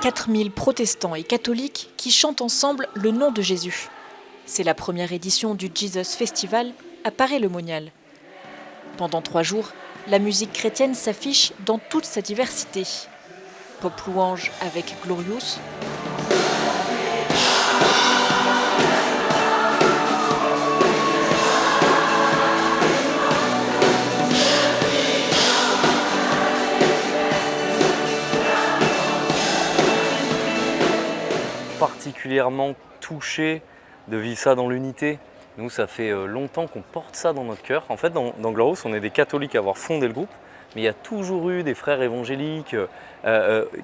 4000 protestants et catholiques qui chantent ensemble le nom de Jésus. C'est la première édition du Jesus Festival à Paray-le-Monial. Pendant 3 jours, la musique chrétienne s'affiche dans toute sa diversité. Pop louange avec Glorious, particulièrement touché de vivre ça dans l'unité. Nous, ça fait longtemps qu'on porte ça dans notre cœur. En fait, dans Glorious, on est des catholiques à avoir fondé le groupe, mais il y a toujours eu des frères évangéliques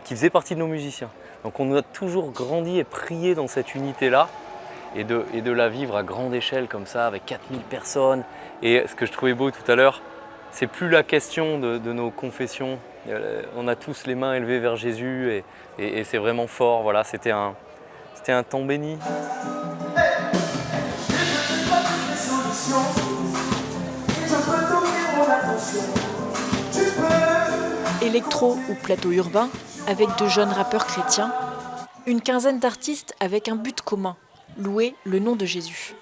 qui faisaient partie de nos musiciens. Donc on a toujours grandi et prié dans cette unité-là, et de la vivre à grande échelle comme ça, avec 4000 personnes. Et ce que je trouvais beau tout à l'heure, c'est plus la question de nos confessions. On a tous les mains élevées vers Jésus, et c'est vraiment fort. Voilà, c'était un temps béni. Électro ou plateau urbain avec de jeunes rappeurs chrétiens, une quinzaine d'artistes avec un but commun, louer le nom de Jésus.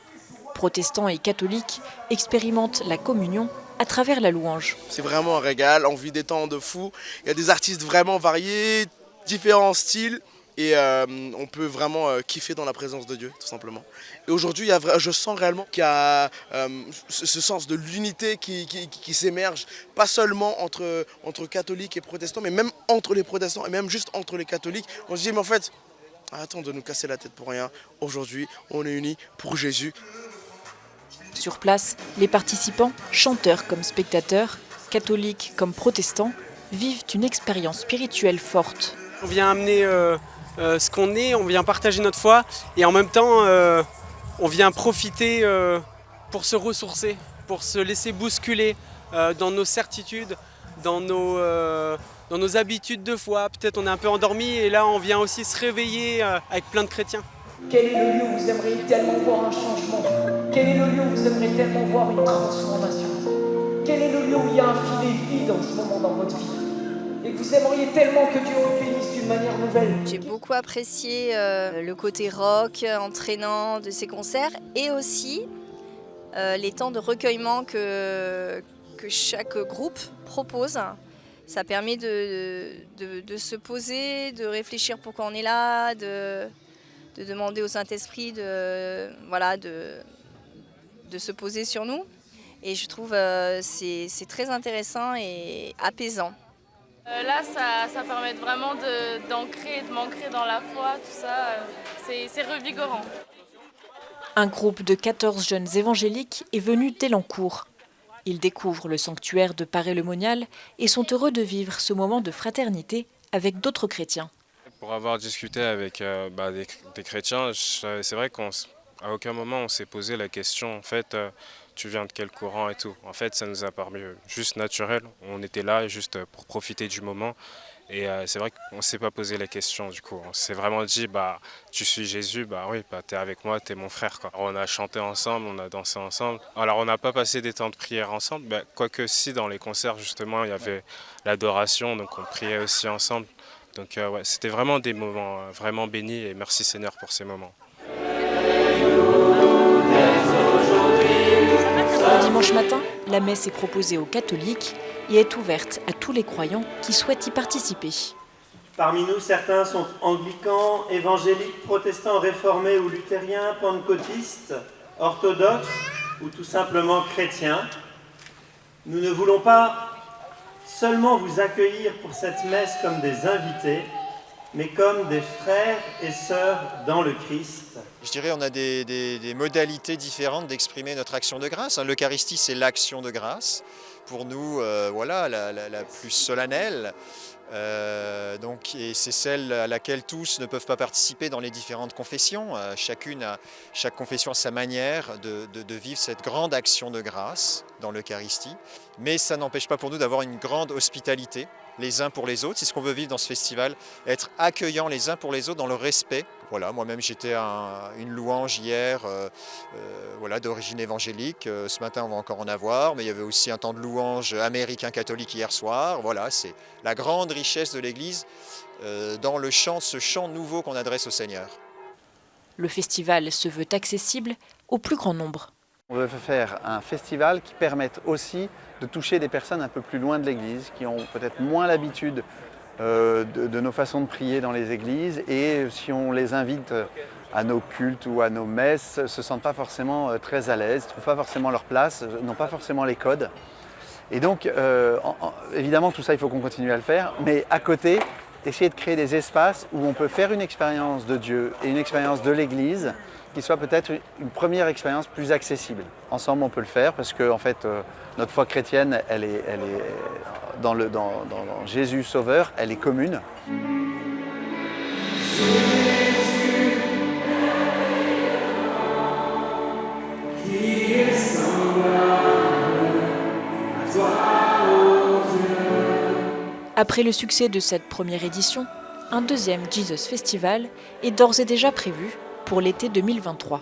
Protestants et catholiques expérimentent la communion à travers la louange. C'est vraiment un régal, on vit des temps de fou. Il y a des artistes vraiment variés, différents styles. Et on peut vraiment kiffer dans la présence de Dieu, tout simplement. Et aujourd'hui, je sens réellement qu'il y a ce sens de l'unité qui s'émerge, pas seulement entre catholiques et protestants, mais même entre les protestants et même juste entre les catholiques. On se dit, mais en fait, arrêtons de nous casser la tête pour rien. Aujourd'hui, on est unis pour Jésus. Sur place, les participants, chanteurs comme spectateurs, catholiques comme protestants, vivent une expérience spirituelle forte. On vient amener ce qu'on est, on vient partager notre foi et en même temps on vient profiter pour se ressourcer, pour se laisser bousculer dans nos certitudes, dans nos habitudes de foi. Peut-être on est un peu endormi et là on vient aussi se réveiller avec plein de chrétiens. Quel est le lieu où vous aimeriez tellement voir un changement? Quel est le lieu où vous aimeriez tellement voir une transformation? Quel est le lieu où il y a un filet vide en ce moment dans votre vie? Et que vous aimeriez tellement que Dieu vous bénisse d'une manière nouvelle. J'ai beaucoup apprécié le côté rock, entraînant de ces concerts et aussi les temps de recueillement que chaque groupe propose. Ça permet de se poser, de réfléchir pourquoi on est là, de demander au Saint-Esprit de se poser sur nous. Et je trouve c'est très intéressant et apaisant. Là, ça permet vraiment de m'ancrer dans la foi, tout ça, c'est revigorant. Un groupe de 14 jeunes évangéliques est venu d'Elancourt. Ils découvrent le sanctuaire de Paray-le-Monial et sont heureux de vivre ce moment de fraternité avec d'autres chrétiens. Pour avoir discuté avec des chrétiens, c'est vrai qu'à aucun moment on s'est posé la question, en fait, tu viens de quel courant et tout. En fait, ça nous a paru juste naturel. On était là juste pour profiter du moment. Et c'est vrai qu'on ne s'est pas posé la question du coup. On s'est vraiment dit, tu suis Jésus, oui, t'es avec moi, t'es mon frère, quoi. On a chanté ensemble, on a dansé ensemble. Alors on n'a pas passé des temps de prière ensemble, quoique si dans les concerts justement il y avait l'adoration, donc on priait aussi ensemble. Donc c'était vraiment des moments vraiment bénis et merci Seigneur pour ces moments. Le dimanche matin, la messe est proposée aux catholiques et est ouverte à tous les croyants qui souhaitent y participer. Parmi nous, certains sont anglicans, évangéliques, protestants, réformés ou luthériens, pentecôtistes, orthodoxes ou tout simplement chrétiens. Nous ne voulons pas seulement vous accueillir pour cette messe comme des invités, mais comme des frères et sœurs dans le Christ. Je dirais qu'on a des modalités différentes d'exprimer notre action de grâce. L'Eucharistie, c'est l'action de grâce. Pour nous, la plus solennelle. Et c'est celle à laquelle tous ne peuvent pas participer dans les différentes confessions. Chaque confession a sa manière de vivre cette grande action de grâce dans l'Eucharistie. Mais ça n'empêche pas pour nous d'avoir une grande hospitalité les uns pour les autres. C'est ce qu'on veut vivre dans ce festival, être accueillants les uns pour les autres dans le respect Voilà, moi-même j'étais à une louange hier voilà, d'origine évangélique. Ce matin on va encore en avoir, mais il y avait aussi un temps de louange américain catholique hier soir. Voilà, c'est la grande richesse de l'Église dans le chant, ce chant nouveau qu'on adresse au Seigneur. Le festival se veut accessible au plus grand nombre. On veut faire un festival qui permette aussi de toucher des personnes un peu plus loin de l'Église, qui ont peut-être moins l'habitude de nos façons de prier dans les églises, et si on les invite à nos cultes ou à nos messes, ne se sentent pas forcément très à l'aise, ne trouvent pas forcément leur place, n'ont pas forcément les codes. Et donc, évidemment, tout ça, il faut qu'on continue à le faire, mais à côté, essayer de créer des espaces où on peut faire une expérience de Dieu et une expérience de l'Église qui soit peut-être une première expérience plus accessible. Ensemble, on peut le faire parce que en fait, notre foi chrétienne, elle est dans Jésus Sauveur, elle est commune. Après le succès de cette première édition, un deuxième Jesus Festival est d'ores et déjà prévu pour l'été 2023.